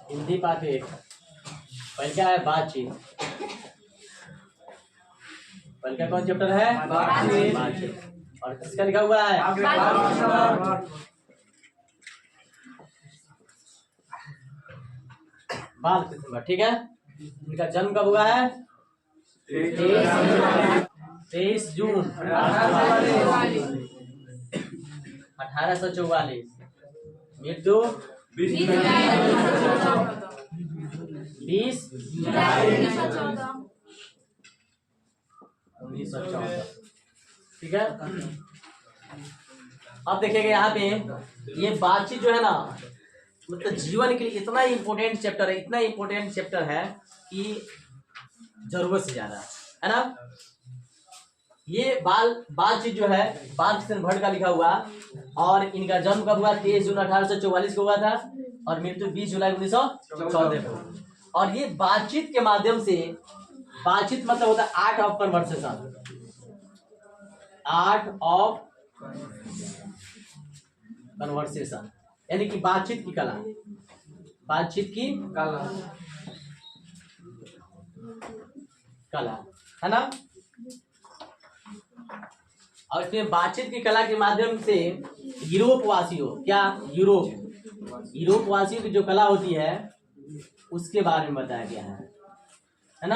हिंदी पाठ 1 पहले क्या है? बातचीत। पहले का कौन चैप्टर है? बातचीत। और किसका लिखा हुआ है? बालकृष्ण। ठीक है। इनका जन्म कब हुआ है? 23 जून 1844। मृत्यु 20 जुलाई 1914। ठीक है। अब देखिएगा यहाँ पे ये बातचीत जो है ना, मतलब जीवन के लिए इतना इम्पोर्टेंट चैप्टर है, इतना इम्पोर्टेंट चैप्टर है कि जरूरत से ज्यादा है ना। ये बातचीत जो है बालकृष्ण भट्ट का लिखा हुआ, और इनका जन्म कब हुआ? 23 जून 1844 को हुआ था, और मृत्यु 20 जुलाई 1914 को। और ये बातचीत के माध्यम से, बातचीत मतलब होता है art of conversation, art of conversation, यानी कि बातचीत की कला, बातचीत की कला है ना। और इसमें बातचीत की कला के माध्यम से यूरोप वासियों, क्या यूरोप वासियों की जो कला होती है उसके बारे में बताया गया है ना।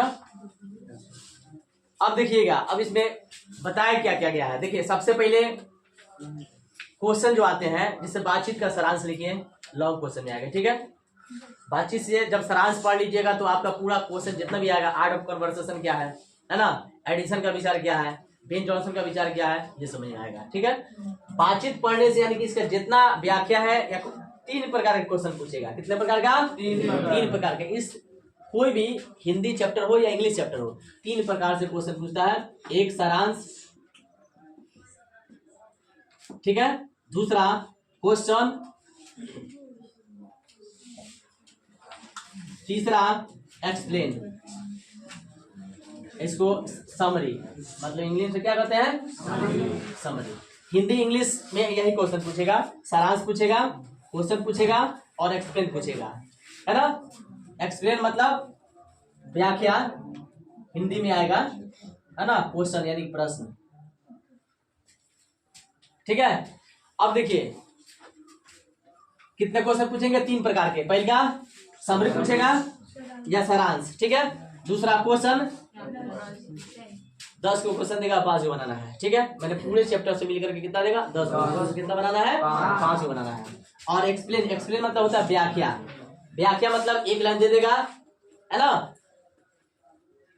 अब देखिएगा, अब इसमें बताया क्या क्या गया है। देखिए, सबसे पहले क्वेश्चन जो आते हैं, जिससे बातचीत का सारांश लिखिए, लॉन्ग क्वेश्चन में आएगा। ठीक है। बातचीत से जब सारांश पढ़ लीजिएगा तो आपका पूरा क्वेश्चन जितना भी आएगा, आर्ट ऑफ कन्वर्सेशन क्या है ना, एडिसन का विचार क्या है, बेन जॉनसन का विचार क्या है, ये समझ में आएगा। ठीक है। बातचीत पढ़ने से यानी कि इसका जितना व्याख्या है, या 3 प्रकार के क्वेश्चन पूछेगा। कितने प्रकार का? 3 प्रकार के। इस कोई भी हिंदी चैप्टर हो या इंग्लिश चैप्टर हो, 3 प्रकार से क्वेश्चन पूछता है। एक सारांश, ठीक है। दूसरा क्वेश्चन, तीसरा एक्सप्लेन, इसको समरी, मतलब इंग्लिश में क्या कहते हैं? समरी। हिंदी इंग्लिश में यही क्वेश्चन पूछेगा, सारांश पूछेगा, क्वेश्चन पूछेगा और एक्सप्लेन पूछेगा, है ना। एक्सप्लेन मतलब व्याख्या, हिंदी में आएगा, है ना। क्वेश्चन यानी प्रश्न। ठीक है। अब देखिए कितने क्वेश्चन पूछेंगे? 3 प्रकार के। पहला समरी पूछेगा या सारांश, ठीक है। दूसरा क्वेश्चन, 10 को क्वेश्चन देगा, 5 को बनाना है। ठीक है। मैंने पूरे चैप्टर से मिलकर के कितना देगा? 10 को। कितना बनाना है? 5 को बनाना है। और एक्सप्लेन, एक्सप्लेन मतलब होता है व्याख्या। व्याख्या मतलब 1 लाइन दे देगा, है ना,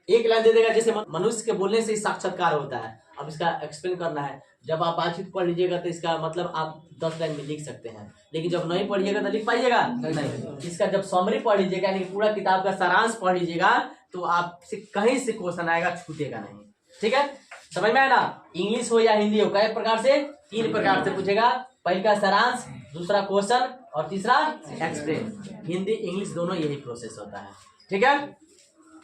1 लाइन दे देगा। जैसे मनुष्य के बोलने से साक्षात्कार होता है, अब इसका एक्सप्लेन करना है। जब आप बातचीत पढ़ लीजिएगा तो इसका मतलब आप 10 लाइन में लिख सकते हैं, लेकिन जब नहीं पढ़िएगा तो लिख पाइएगा नहीं। इसका जब समरी पढ़ लीजिएगा, यानी पूरा किताब का सारांश पढ़ लीजिएगा, तो आपसे कहीं से क्वेश्चन आएगा, छूटेगा नहीं। ठीक है। समझ में आया ना। इंग्लिश हो या हिंदी हो, कई प्रकार से? 3 प्रकार से पूछेगा। पहला सारांश, दूसरा क्वेश्चन और तीसरा एक्सप्लेन। हिंदी इंग्लिश दोनों यही प्रोसेस होता है। ठीक है।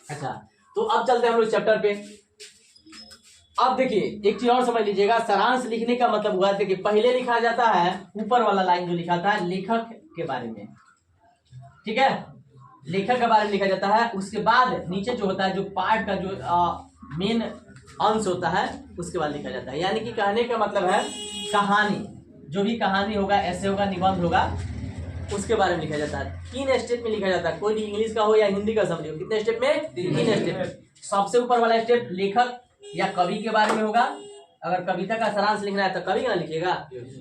अच्छा, तो अब चलते हैं हम लोग चैप्टर पे। अब देखिए एक चीज और समझ लीजिएगा, सारांश लिखने का मतलब हुआ है कि पहले लिखा जाता है ऊपर वाला लाइन जो लिखा था लेखक के बारे में, ठीक है, लेखक के बारे में लिखा जाता है। उसके बाद नीचे जो होता है, जो पार्ट का जो मेन अंश होता है, उसके बाद लिखा जाता है। यानी कि कहने का मतलब है कहानी, जो भी कहानी होगा, ऐसे होगा, निबंध होगा, उसके बारे में लिखा जाता है। 3 स्टेप में लिखा जाता है। कोई भी इंग्लिश का हो या हिंदी का समझिए, कितने स्टेप में? 3 स्टेप। सबसे ऊपर वाला स्टेप लेखक या कवि के बारे में होगा। अगर कविता का सारांश लिखना है तो कवि का लिखिएगा,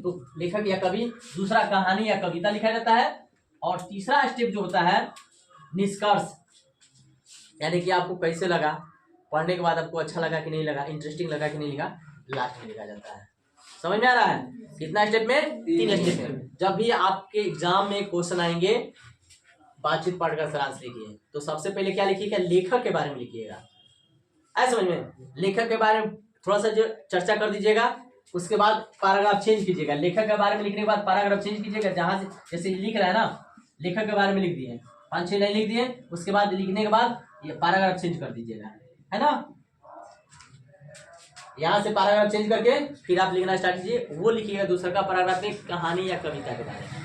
तो लेखक या कवि। दूसरा कहानी या कविता लिखा जाता है। और तीसरा स्टेप जो होता है निष्कर्ष, यानी कि आपको कैसे लगा, पढ़ने के बाद आपको अच्छा लगा कि नहीं लगा, इंटरेस्टिंग लगा कि नहीं लगा, लास्ट में लिखा जाता है। समझ में आ रहा है? कितना स्टेप में? 3 स्टेप में। जब भी आपके एग्जाम में क्वेश्चन आएंगे बातचीत पाठ का सारांश लिखिए, तो सबसे पहले क्या लिखिएगा? लेखक के बारे में लिखिएगा। ऐसा समझ में? लेखक के बारे में थोड़ा सा जो चर्चा कर दीजिएगा, उसके बाद पैराग्राफ चेंज कीजिएगा। लेखक के बारे में लिखने के बाद पैराग्राफ चेंज कीजिएगा। जहां से जैसे लिख रहा है ना, लेखक के बारे में लिख दिए, 5-6 लाइन लिख दिए, उसके बाद लिखने के बाद ये पैराग्राफ चेंज कर दीजिएगा। है ना। यहाँ से पैराग्राफ चेंज करके फिर आप लिखना स्टार्ट कीजिए, वो लिखिएगा दूसरा का पैराग्राफ में कहानी या कविता के बारे में।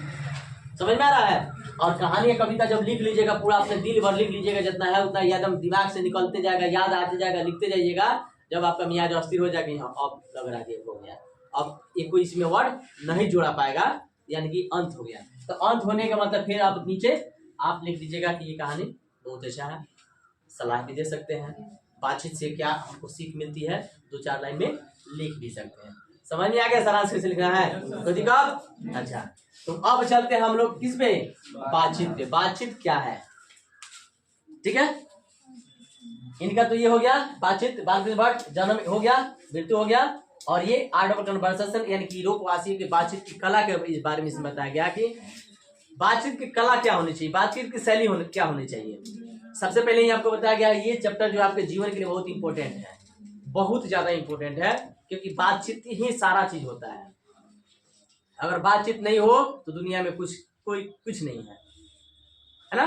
समझ में आ रहा है। और कहानी या कविता जब लिख लीजिएगा पूरा अपने दिल भर लिख लीजिएगा, जितना है उतना एकदम दिमाग से निकलते जाएगा, याद आते जाएगा, लिखते जाइएगा। जब आपका मियाज अस्थिर हो जाएगा, अब लग रहा है हो गया, अब एक कोई इसमें वर्ड नहीं जोड़ा पाएगा, यानी कि अंत हो गया। तो अंत होने का मतलब फिर आप नीचे आप लिख दीजिएगा कि ये कहानी बहुत अच्छा है, सलाह भी दे सकते हैं, बातचीत से क्या हमको सीख मिलती है 2-4 लाइन में लिख भी सकते हैं। समझ में आ गया सारांश कैसे लिखना है तो दिक्कत। अच्छा तो अब चलते हैं हम लोग किस पे, बातचीत पे। बातचीत क्या है, ठीक है। इनका तो ये हो गया बातचीत, बात जन्म हो गया, मृत्यु हो गया, और ये आर्ट ऑफ कन्वर्सेशन यानी कि यूरोपवासियों की बातचीत की कला के इस बारे में इसमें बताया गया कि बातचीत की कला क्या होनी चाहिए, बातचीत की शैली क्या होनी चाहिए। सबसे पहले ही आपको बताया गया ये चैप्टर जो आपके जीवन के लिए बहुत इंपॉर्टेंट है, बहुत ज्यादा इंपॉर्टेंट है, क्योंकि बातचीत ही सारा चीज होता है। अगर बातचीत नहीं हो तो दुनिया में कुछ नहीं है ना।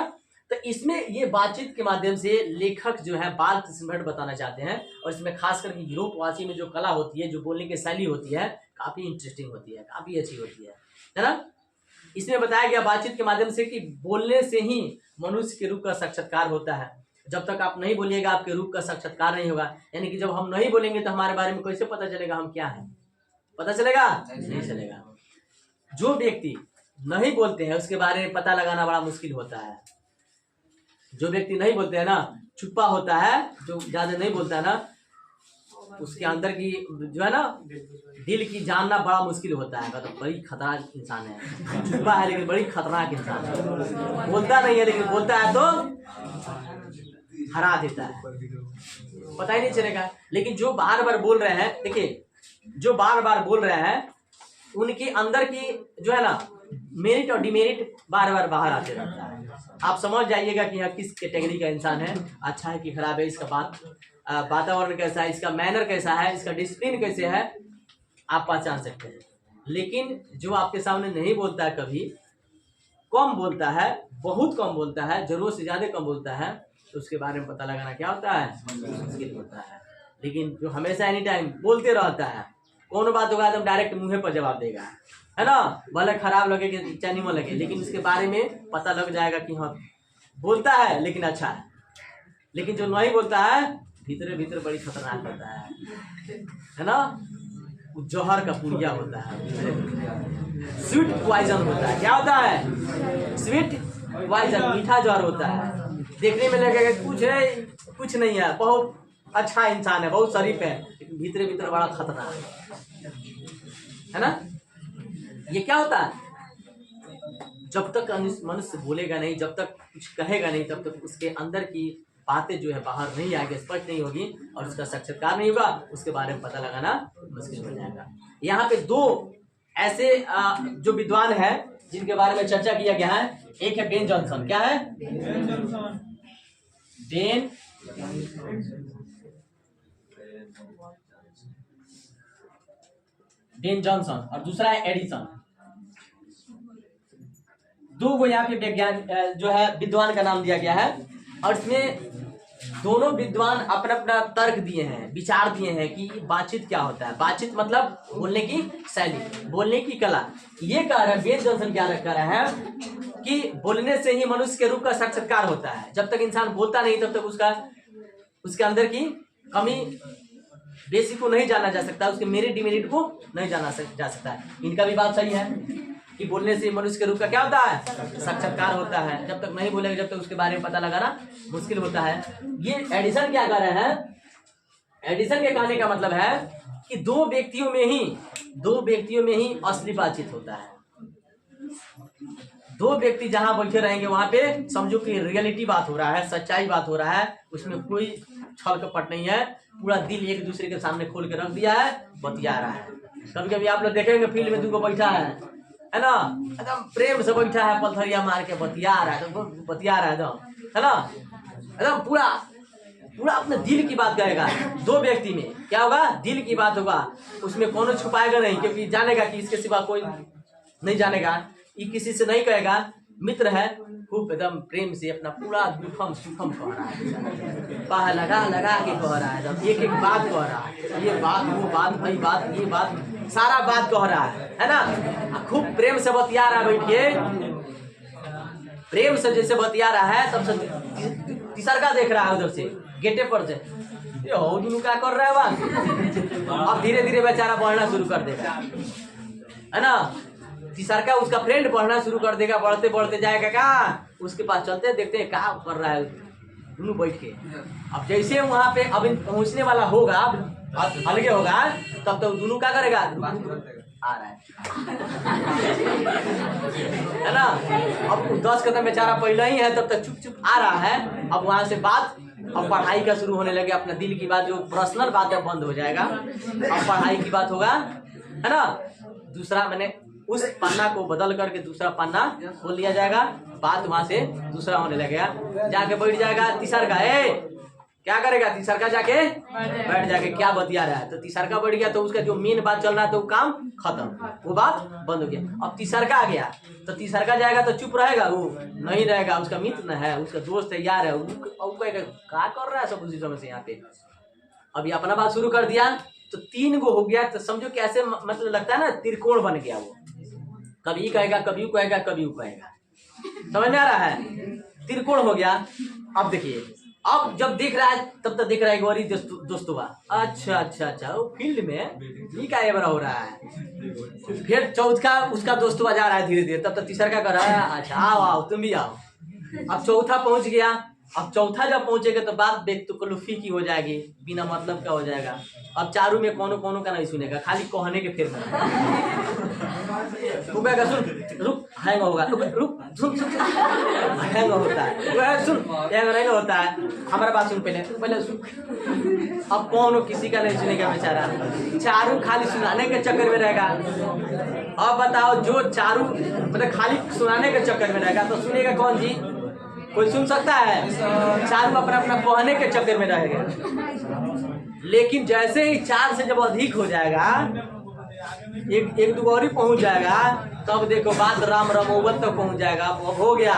तो इसमें ये बातचीत के माध्यम से लेखक जो है बाल कृष्ण भट्ट बताना चाहते हैं, और इसमें खास करके यूरोपवासी में जो कला होती है, जो बोलने की शैली होती है, काफी इंटरेस्टिंग होती है, काफी अच्छी होती है ना। इसमें बताया गया बातचीत के माध्यम से कि बोलने से ही मनुष्य के रूप का साक्षात्कार होता है। जब तक आप नहीं बोलिएगा आपके रूप का साक्षात्कार नहीं होगा। यानी कि जब हम नहीं बोलेंगे तो हमारे बारे में कैसे पता चलेगा हम क्या हैं, पता चलेगा नहीं चलेगा। जो व्यक्ति नहीं बोलते हैं उसके बारे में पता लगाना बड़ा मुश्किल होता है। जो व्यक्ति नहीं बोलते हैं ना, छुपा होता है, जो ज्यादा नहीं बोलता है ना, उसके अंदर की जो है ना दिल की जानना बड़ा मुश्किल होता है। तो बड़ी खतरनाक इंसान है, छुपा है लेकिन बड़ी खतरनाक इंसान है, बोलता नहीं है लेकिन बोलता है तो हरा देता है, पता ही नहीं चलेगा। लेकिन जो बार बार बोल रहे हैं, देखिए जो बार बार बोल रहे हैं उनके अंदर की जो है ना मेरिट और डिमेरिट बार बार बाहर आते रहता है। आप समझ जाइएगा कि यह किस कैटेगरी का इंसान है, अच्छा है कि खराब है, इसका वातावरण कैसा है, इसका मैनर कैसा है, इसका डिसिप्लिन कैसे है, आप पहचान सकते हैं। लेकिन जो आपके सामने नहीं बोलता है, कभी कम बोलता है, बहुत कम बोलता है, जरूरत से ज्यादा कम बोलता है, तो उसके बारे में पता लगाना क्या होता है, मुश्किल होता है। लेकिन जो हमेशा एनी टाइम बोलते रहता है, कौन बात होगा एकदम डायरेक्ट मुंह पर जवाब देगा, है ना, भले खराब लगे कि चाहे नहीं लगे, लेकिन उसके बारे में पता लग जाएगा कि हाँ बोलता है लेकिन अच्छा है। लेकिन जो नहीं बोलता है भीतर भीतर बड़ी खतरनाक होता है ना, जौहर का पुड़िया होता है, स्वीट पॉइजन होता है। क्या होता है, स्वीट पॉइजन, मीठा जौहर होता है। देखने में लगेगा कुछ नहीं है, बहुत अच्छा इंसान है, बहुत शरीफ है, लेकिन भीतर भीतर बड़ा खतरनाक है ना। ये क्या होता है, जब तक मनुष्य बोलेगा नहीं, जब तक कुछ कहेगा नहीं, तब तक उसके अंदर की बातें जो है बाहर नहीं आएगी, स्पष्ट नहीं होगी, और उसका साक्षात्कार नहीं होगा, उसके बारे में पता लगाना मुश्किल हो जाएगा। यहाँ पे दो ऐसे जो विद्वान है जिनके बारे में चर्चा किया गया है, एक है बेन जॉनसन। क्या है, बेन जॉनसन, और दूसरा है एडिसन। दो को यहाँ पे विज्ञान जो है विद्वान का नाम दिया गया है, और इसमें दोनों विद्वान अपना अपना तर्क दिए हैं, विचार दिए हैं कि बातचीत क्या होता है। बातचीत मतलब बोलने की शैली, बोलने की कला। ये कह रहे हैं बेन जॉनसन, क्या कह रहे हैं कि बोलने से ही मनुष्य के रूप का साक्षात्कार होता है। जब तक इंसान बोलता नहीं तब तक उसके अंदर की कमी बेसिक को नहीं जाना जा सकता, उसके मेरिट डिमेरिट को नहीं जाना जा सकता है। इनका भी बात सही है कि बोलने से मनुष्य के रूप का क्या होता है, साक्षात्कार होता है। जब तक नहीं बोलेगा, जब तक उसके बारे में पता लगाना मुश्किल होता है। ये एडिसन क्या कह रहे हैं, एडिसन के कहने का मतलब है कि दो व्यक्तियों में ही असली बातचीत होता है। दो व्यक्ति जहां बैठे रहेंगे वहां पे समझो कि रियलिटी बात हो रहा है, सच्चाई बात हो रहा है, उसमें कोई छल कपट नहीं है, पूरा दिल एक दूसरे के सामने खोल के रख दिया है, बतिया रहा है। कभी कभी आप लोग देखेंगे फील्ड में दूगो बैठा है ना, एकदम प्रेम से बैठा है, पलथरिया मार के बतिया रहा है, तो बतिया रहा है ना, एकदम पूरा अपने दिल की बात कहेगा। दो व्यक्ति में क्या होगा, दिल की बात होगा, उसमें कौन छुपाएगा नहीं, क्योंकि जानेगा कि इसके सिवा कोई नहीं जानेगा, ये किसी से नहीं कहेगा, मित्र है, खूब एकदम प्रेम से अपना पूरा दुखम सुखम कह रहा है, बाह लगा लगा के कह रहा है, जब एक एक बात कह रहा है, ये बात वो बात भाई बात ये बात सारा बात कह रहा है ना। खूब प्रेम से बतिया रहा है, बैठिए प्रेम से जैसे बतिया रहा है, तब से तीसरका देख रहा है उधर से गेटे पर से, ये हो दुनू क्या कर रहा है बात। अब धीरे धीरे बेचारा बढ़ना शुरू कर देगा, है ना। तीसरका उसका फ्रेंड बढ़ना शुरू कर देगा, बढ़ते बढ़ते जाएगा कहाँ, उसके पास चलते देखते हैं क्या कर रहा है दोनों बैठ के। अब जैसे वहां पे अब पहुंचने वाला होगा, अलगे होगा, तब तो दोनों क्या करेगा, आ रहा है ना। अब 10 कदम बेचारा पहले ही है, तब तक चुप चुप आ रहा है। अब वहां से बात, अब पढ़ाई का शुरू होने लगे, अपना दिल की बात, जो पर्सनल बात है बंद हो जाएगा, अब पढ़ाई की बात होगा, है ना। दूसरा मैंने उस पन्ना को बदल करके दूसरा पन्ना खोल लिया जाएगा, बात वहां से दूसरा होने लगेगा, जाके बैठ जाएगा तीसरका। क्या करेगा तीसरका, जाके बैठ जाके क्या बतिया रहा है, तो तीसरका बैठ गया, तो उसका जो मेन बात चल रहा है तो वो काम खत्म, वो बात बंद हो गया। अब तीसरका आ गया, तो तीसरका जाएगा तो चुप रहेगा, वो नहीं रहेगा, उसका मित्र न है, उसका दोस्त है, यार है, वो कहेगा क्या कर रहा है सब उसी समय से यहाँ पे। अभी अपना बात शुरू कर दिया, तो 3 गो हो गया, तो समझो कि ऐसे मतलब लगता है ना त्रिकोण बन गया वो, कभी कहेगा कभी कहेगा कभी कहेगा, समझ में आ रहा है, त्रिकोण हो गया। अब देखिए, अब जब देख रहा है तब तक देख रहा है गौरी दोस्तों, अच्छा अच्छा अच्छा वो फील्ड में ये क्या बड़ा हो रहा है। फिर चौथा उसका दोस्तवा जा रहा है धीरे धीरे, तब तक तीसरा कर रहा है, अच्छा आओ आओ तुम भी आओ। अब चौथा पहुंच गया, अब चौथा जब पहुंचेगा तो बात बेतुकल्लुफी की हो जाएगी, बिना मतलब का हो जाएगा। अब चारों में कोनो कोनो का नहीं सुनेगा, खाली कहने के फिर रुकेगा, सुन रुक हैंग होगा, रुक सुन हैंग होता है, सुन हैंग नहीं होता है, हमारा बात सुन पहले सुन। अब कौन किसी का नहीं सुनेगा बेचारा, चारों खाली सुनाने के चक्कर में रहेगा। अब बताओ, जो चारों मतलब खाली सुनाने के चक्कर में रहेगा तो सुनेगा कौन जी, कोई सुन सकता है? चारों अपना अपना कहने के चक्कर में रहेगा। लेकिन जैसे ही 4 से जब अधिक हो जाएगा, एक दो और ही पहुंच जाएगा, तब देखो बात राम रमौगल तक पहुंच जाएगा। अब हो गया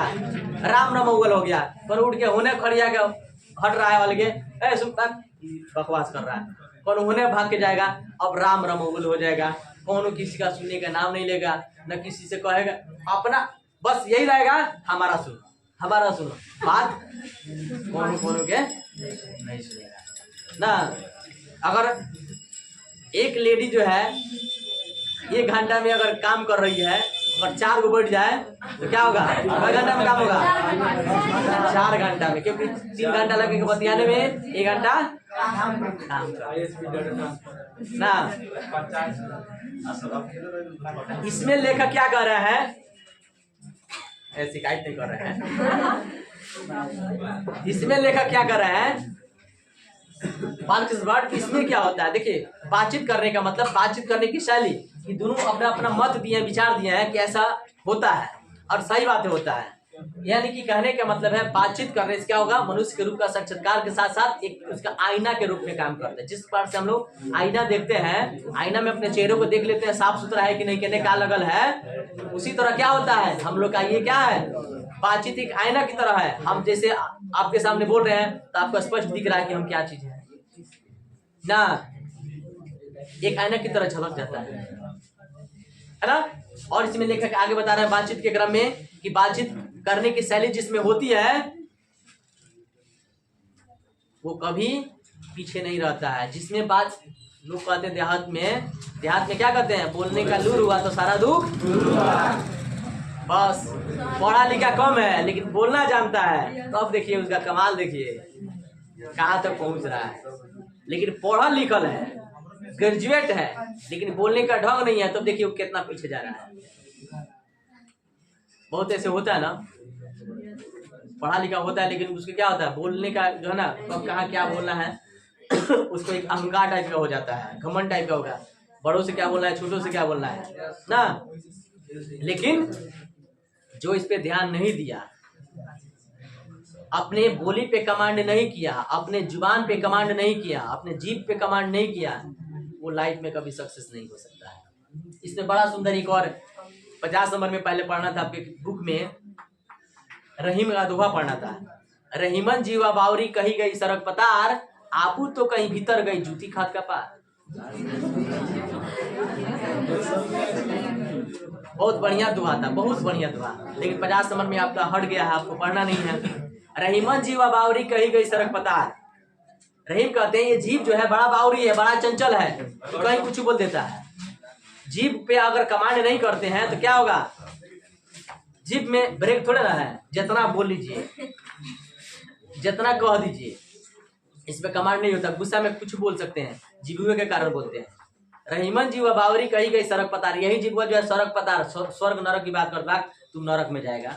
राम रमौगल हो गया, पर उठ के होने खड़िया के हट रहा है अलगे, बकवास कर रहा है, पर होने भाग के जाएगा। अब राम रमौगल हो जाएगा, कौन किसी का सुनने का नाम नहीं लेगा, न किसी से कहेगा, अपना बस यही रहेगा, हमारा सुनो हमारा सुनो, बात कौन के नहीं सुनेगा ना। अगर एक लेडी जो है 1 घंटा में अगर काम कर रही है, अगर 4 को बैठ जाए तो क्या होगा, 1 घंटा में काम होगा 4 घंटा में, क्योंकि 3 घंटा लगेगा बतियाने में, 1 घंटा काम ना। इसमें लेखक क्या कर रहे हैं, शिकायत नहीं कर रहे हैं, इसमें लेखक क्या कर रहे हैं, इसमें क्या होता है, देखिए बातचीत करने का मतलब, बातचीत करने की शैली, कि दोनों अपना अपना मत दिए, विचार दिए हैं कि ऐसा होता है और सही बातें होता है। यानी कि कहने का मतलब है, बातचीत करने से क्या होगा, मनुष्य के रूप का साक्षात्कार के साथ साथ एक उसका आईना के रूप में काम करता है। जिस प्रकार से हम लोग आईना देखते हैं, आईना में अपने चेहरे को देख लेते हैं, साफ सुथरा है कि नहीं, कहने का लगल है, उसी तरह क्या होता है हम लोग का ये क्या है, बातचीत एक आईना की तरह है। हम जैसे आपके सामने बोल रहे हैं तो आपको स्पष्ट दिख रहा है कि हम क्या चीज है ना, एक आईना की तरह झलक जाता है ना। और इसमें लेखक आगे बता रहे हैं बातचीत के क्रम में, कि बातचीत करने की शैली जिसमें होती है वो कभी पीछे नहीं रहता है। जिसमें बात, लोग कहते हैं देहात में क्या कहते हैं, बोलने का लूर हुआ तो सारा दुख। बस पढ़ा लिखा कम है लेकिन बोलना जानता है, तो अब देखिए उसका कमाल, देखिए कहाँ तक पहुंच रहा है। लेकिन पढ़ा लिखल है, ग्रेजुएट है, लेकिन बोलने का ढंग नहीं है, तो देखिए वो कितना पीछे जा रहा है। बहुत ऐसे होता है ना, पढ़ा लिखा होता है लेकिन उसके क्या होता है, बोलने का जो है ना, कब कहाँ क्या बोलना है उसको एक अहंकार टाइप का हो जाता है, घमंड टाइप का होगा, बड़ों से क्या बोलना है, छोटों से क्या बोलना है ना। लेकिन जो इस पे ध्यान नहीं दिया, अपने बोली पे कमांड नहीं किया, अपने जुबान पे कमांड नहीं किया, अपने जीभ पे कमांड नहीं किया, वो लाइफ में कभी सक्सेस नहीं हो सकता है। इसमें बड़ा सुंदर एक और 50 नंबर में पहले पढ़ना था आपके बुक में, रहीम का दोहा पढ़ना था। रहीमन जीवा बावरी कही गई सड़क पतार, आपू तो कहीं भीतर गई जूती खाद का पार। बहुत बढ़िया दुआ था, बहुत बढ़िया दुआ, लेकिन 50 नंबर में आपका हट गया है, आपको पढ़ना नहीं है। रहीमन जीवा बावरी कही गई सड़क पतार। रहीम कहते हैं ये जीव जो है बड़ा बावरी है, बड़ा चंचल है, तो कहीं कुछ बोल देता है। जीव पे अगर कमांड नहीं करते हैं तो क्या होगा, जीव में ब्रेक थोड़े ना है, जितना बोल लीजिए, जितना कह दीजिए, इस पे कमांड नहीं होता। गुस्सा में कुछ बोल सकते हैं, जीवुए के कारण बोलते हैं। रहीमन जीवा बावरी कही गई सड़क पतार, यही जीवा जो है सड़क पतार, स्वर्ग नरक की बात करता है, तुम नरक में जाएगा,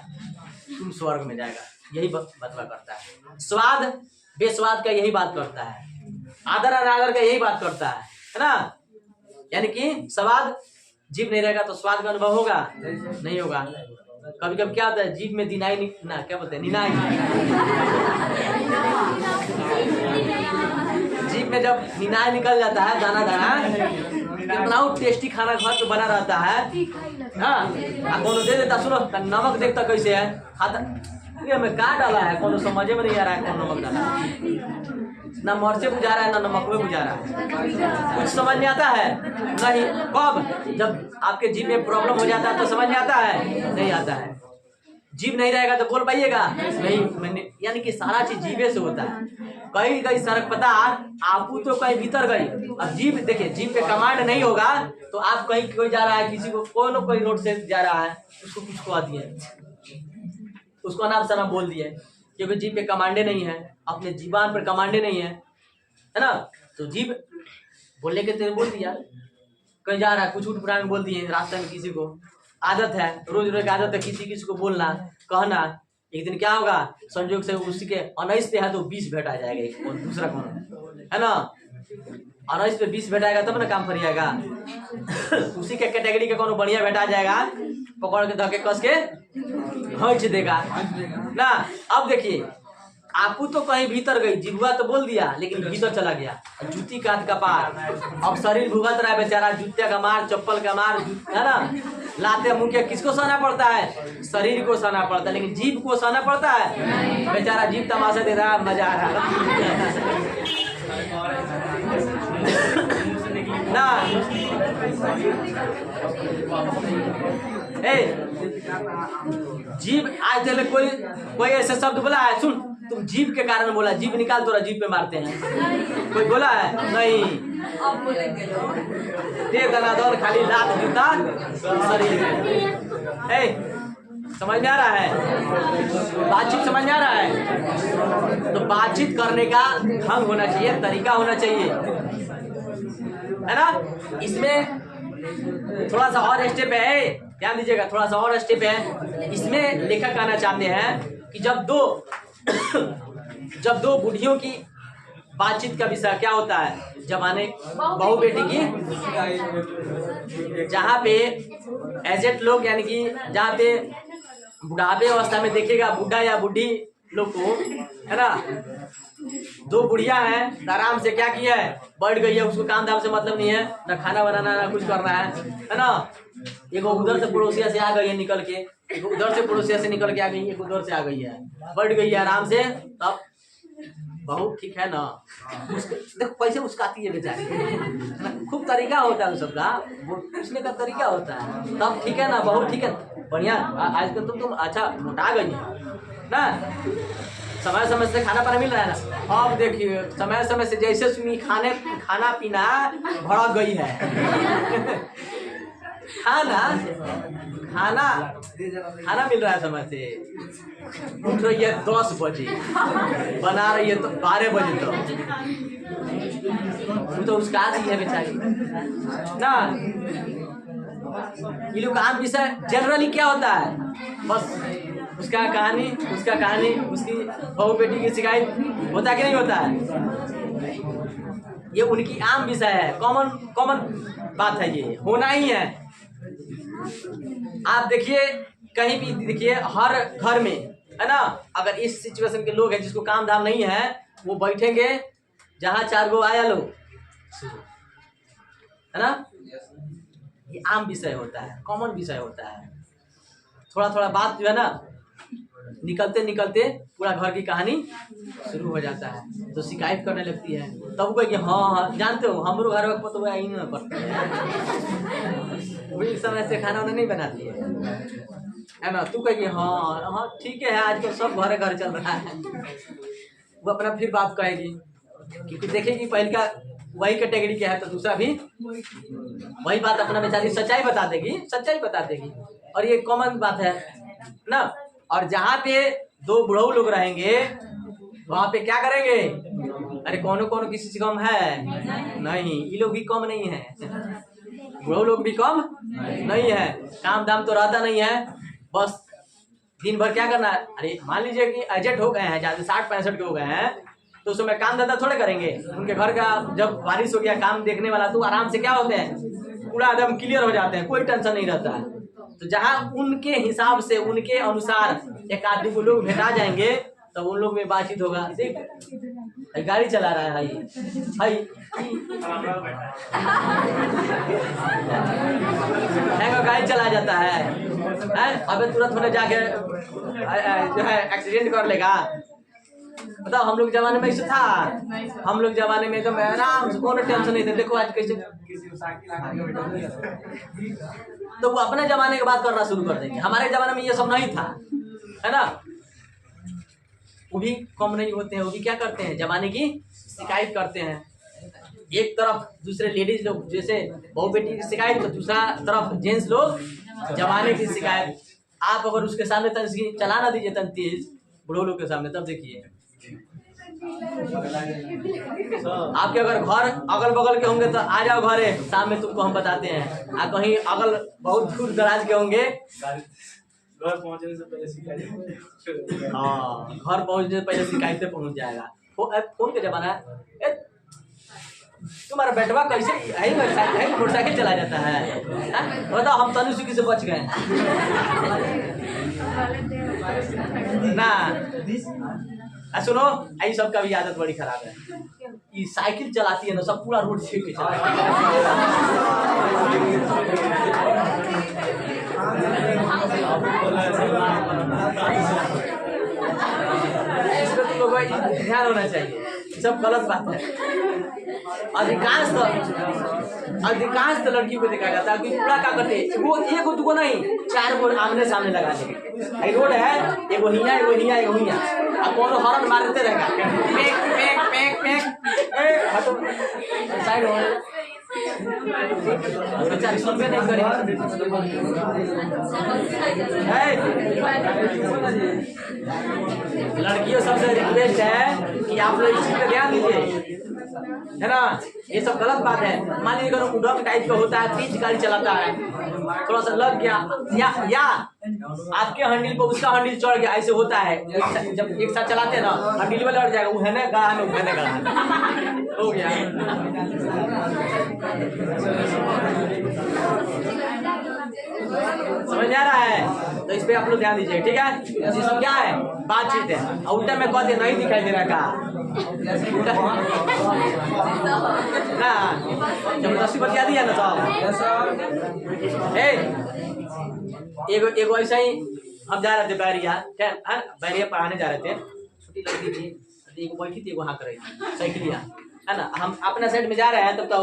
तुम स्वर्ग में जाएगा, यही बतवा करता है। स्वाद बेस्वाद का यही बात करता है, आदर अनादर का यही बात करता है ना। यानी कि स्वाद, जीव नहीं रहेगा तो स्वाद का अनुभव होगा नहीं होगा। कभी कभी क्या होता है, जीव में दिनाई ना क्या बोलते हैं, निनाई, जीव में जब निनाई निकल जाता है, दाना दाना, कितना टेस्टी खाना घर पे बना रहता है। हाँ, कौन दे देता, सुनो नमक देखता कैसे है, खाता ये में क्या डाला है, कौन समझे में नहीं आ रहा है, कौन नमक डाला है, ना मर्चे बुझा रहा है ना नमक में बुझा रहा है, कुछ समझ में आता है नहीं। कब, जब आपके जीभ में प्रॉब्लम हो जाता है तो समझ में आता है, नहीं आता है। जीभ नहीं रहेगा तो बोल पाइएगा नहीं, मैंने यानी कि सारा चीज जीभे से होता है। कहीं गई सड़क पतार, आपू तो कहीं भीतर गई। अब जीभ देखिए, जीभ पे कमांड नहीं होगा तो आप कहीं कोई जा रहा है, किसी को कोई रोड से जा रहा है, उसको कुछ कह दिए, उसको अनाप शनाप बोल दिए, क्योंकि जीभ पे कमांडे नहीं है, अपने जीवान पर कमांडे नहीं है ना। तो जीभ बोलने के तेरे बोल दिया, कहीं जा रहा है कुछ उठ पुराण बोल दिए रास्ते में, किसी को आदत है, रोज रोज की आदत है किसी को बोलना कहना। एक दिन क्या होगा, संयोग से उसके 19 पे है तो 20 भेंट आ जाएगा, एक और दूसरा कौन है ना, 19 पे 20 भेंट आएगा तब ना काम फरियागा। उसी के कैटेगरी का कौन बढ़िया भेंट आ जाएगा, पकड़ के धके कस के हंच देगा ना। अब देखिए, आपू तो कहीं भीतर गई, जिहुआ तो बोल दिया लेकिन भीतर चला गया, जूती काट का पार। अब शरीर भुगत रहा है बेचारा, जूते का मार, चप्पल का मार, है ना, लाते मुंह किसको सहना पड़ता है, शरीर को सहना पड़ता है, लेकिन जीभ को सहना पड़ता है। बेचारा जीभ तमाशा दे रहा है, मजा आ रहा ना। जीभ आज चले कोई ऐसा शब्द बोला है, सुन तुम जीभ के कारण बोला, जीभ निकाल, तोरा जीभ पे मारते हैं, कोई बोला है नहीं। दे दनादौर खाली लात जूता शरीर में। समझ में आ रहा है, बातचीत समझ में आ रहा है। तो बातचीत करने का ढंग होना चाहिए, तरीका होना चाहिए, है ना। इसमें थोड़ा सा और स्टेप है, ध्यान दीजिएगा, थोड़ा सा और स्टेप है। इसमें लेखक कहना चाहते हैं कि जब दो बुढ़ियों की बातचीत का विषय क्या होता है, जमाने बहू बेटी की, जहाँ पे एजेड लोग यानी कि जहाँ पे बुढ़ापे अवस्था में देखेगा बुढ़ा या बुढ़ी लोग को, है ना, दो बुढ़िया हैं, आराम से क्या किया है, बैठ गई है, उसको काम धाम से मतलब नहीं है, ना खाना बनाना ना कुछ करना है ना। एगो उधर से पड़ोसिया से आ गई है निकल के, एक उधर से पड़ोसिया से निकल के आ गई है, एक उधर से आ गई है, बैठ गई है आराम से। तब बहुत ठीक है ना, देखो कैसे उसकाती है बेचारी, खूब तरीका होता है उस सबका, पूछने का तरीका होता है, तब ठीक है ना, बहुत ठीक है, बढ़िया। आजकल तुम अच्छा मोटा गई ना, समय समय से खाना पाना मिल रहा है ना। अब देखिए समय समय से जैसे सुनी खाना पीना भड़क गई है। खाना मिल रहा है समय से, उठ रही है 10 बजे, बना रही है तो 12 बजे तक, तो उसका आती है बेचारी ना। ये लोग आम विषय जनरली क्या होता है, बस उसका कहानी उसकी बहू बेटी की शिकायत होता कि नहीं होता है, ये उनकी आम विषय है, कॉमन बात है, ये होना ही है। आप देखिए कहीं भी देखिए, हर घर में, है ना, अगर इस सिचुएशन के लोग हैं जिसको काम धाम नहीं है, वो बैठेंगे जहां 4 गो आया लोग, है ना। ये आम विषय होता है, कॉमन विषय होता है। थोड़ा थोड़ा बात जो है ना निकलते निकलते पूरा घर की कहानी शुरू हो जाता है। तो शिकायत करने लगती है, तब कोई कि हाँ जानते हो हमरो घर में तो वही नहीं पड़ता वही समय से खाना उन्हें नहीं बनाती है ना। तू कहेगी हाँ हाँ ठीक है आजकल सब घरे घर चल रहा है। वो अपना फिर बात कहेगी क्योंकि देखेगी पहले का वही कैटेगरी के है तो दूसरा भी वही बात अपना बेचारी सच्चाई बता देगी। और ये कॉमन बात है ना। और जहाँ पे दो बुढ़ऊ लोग रहेंगे वहाँ पे क्या करेंगे, अरे कौन किसी से कम है नहीं, ये लोग भी कम नहीं है, बुढ़ऊ लोग भी कम नहीं है, काम दाम तो रहता नहीं है, बस दिन भर क्या करना है। अरे मान लीजिए कि एजेंट हो गए हैं, ज्यादा 60-65 के हो गए हैं, तो उस समय काम धंधा थोड़े करेंगे। उनके घर का जब बारिश हो गया काम देखने वाला तो आराम से क्या होते हैं पूरा एकदम क्लियर हो जाते हैं, कोई टेंशन नहीं रहता है। तो जहाँ उनके हिसाब से उनके अनुसार एक आदमी को लोग भेटा जाएंगे तो उन लोग में बातचीत होगा। देख गाड़ी चला रहा है भाई गाड़ी चला जाता है अबे तुरंत होने जाके जो है एक्सीडेंट कर लेगा। बताओ हम लोग जमाने में ऐसा था, हम लोग जमाने में तो आराम से कोनो टेंशन नहीं था। देखो आज कैसे तो वो अपने जमाने की बात करना शुरू कर देंगे, हमारे जमाने में ये सब नहीं था है ना। वो भी कम नहीं होते हैं, वो भी क्या करते हैं जमाने की शिकायत करते हैं। एक तरफ दूसरे लेडीज लोग जैसे बहू बेटी की शिकायत, तो दूसरा तरफ जेंट्स लोग जमाने की शिकायत। आप अगर उसके सामने तन चला ना दीजिए तन तेज बुढ़ो लोग के सामने, तब देखिए आपके अगर घर अगल बगल के होंगे तो आ जाओ घरे, शाम में तुमको हम बताते हैं। आ कहीं अगल बहुत दूर दराज के होंगे, घर पहुंचने से पहले शिकायत, हाँ घर पहुंचने से पहले शिकायत पहुंच जाएगा। फोन का जमाना है। तुम्हारा बेटवा कैसे है मोटरसाइकिल चला जाता है, बताओ हम तनुसुकी से बच गए ना। सुनो आई सब का भी आदत बड़ी खराब है, ये साइकिल चलाती है ना सब पूरा रोड छीन के चलाती है। ध्यान होना चाहिए, सब गलत बात है। अधिकांश तो लड़की को देखा जाता है कि पूरा क्या करते हैं, वो एक दुगो नहीं 4 गो आमने सामने लगा देंगे। रोड है एगो हिया एगो हिया एगो हिया, अब कोनो हॉर्न मारते रहेगा पेक पेक पेक पेक हटो साइड हो बेचारी सुनबे नहीं करेगी। लड़कियों सबसे रिक्वेस्ट है कि आप लोग इसी पे ध्यान दीजिए है ना। ये सब गलत बात है। मान लीजिए अगर उड़न टाइप का होता है, तेज गाड़ी चलाता है, थोड़ा सा लग गया या आपके हंडिल पर उसका हंडिल चढ़ गया, ऐसे होता है जब एक साथ चलाते हैं ना, हंडिल में लड़ जाएगा, वो है ना गाढ़ा में उठने गड़ा हो गया। समझ में आ रहा है? तो इस पे आप लोग ध्यान दीजिए ठीक है। ये सब क्या है बातचीत है। और उल्टा में कहते नहीं दिखाई दे रहा का ना, जबरदस्ती बतिया दिया ना सब। एगो ऐसा ही हम जा रहे थे बैरिया पढ़ाने जा रहे थे, छोटी लड़की थी, एगो बैठी थी एगो हाँ कर रही थी साइकिलिया है ना। हम अपना साइड में जा रहे हैं तब तो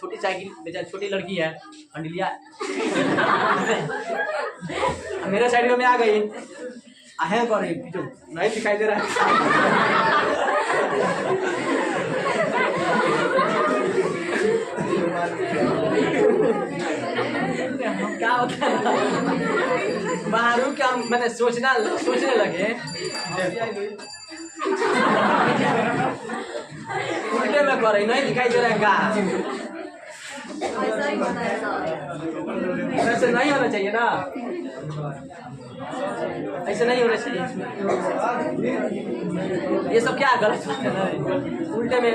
छोटी साइकिल बेचारी छोटी लड़की है हंडिलिया मेरे साइड में आ गई आहे कर नहीं दिखाई दे रहा है। क्या होता है बाहरों क्या मैंने सोचने लगे उल्टे में कर रही नहीं दिखाई दे रहा है का। ऐसे नहीं होना चाहिए ना, ऐसे नहीं होना चाहिए। ये सब क्या गलत बात है ना, उल्टे में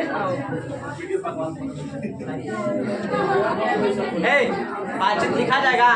बातचीत लिखा जाएगा।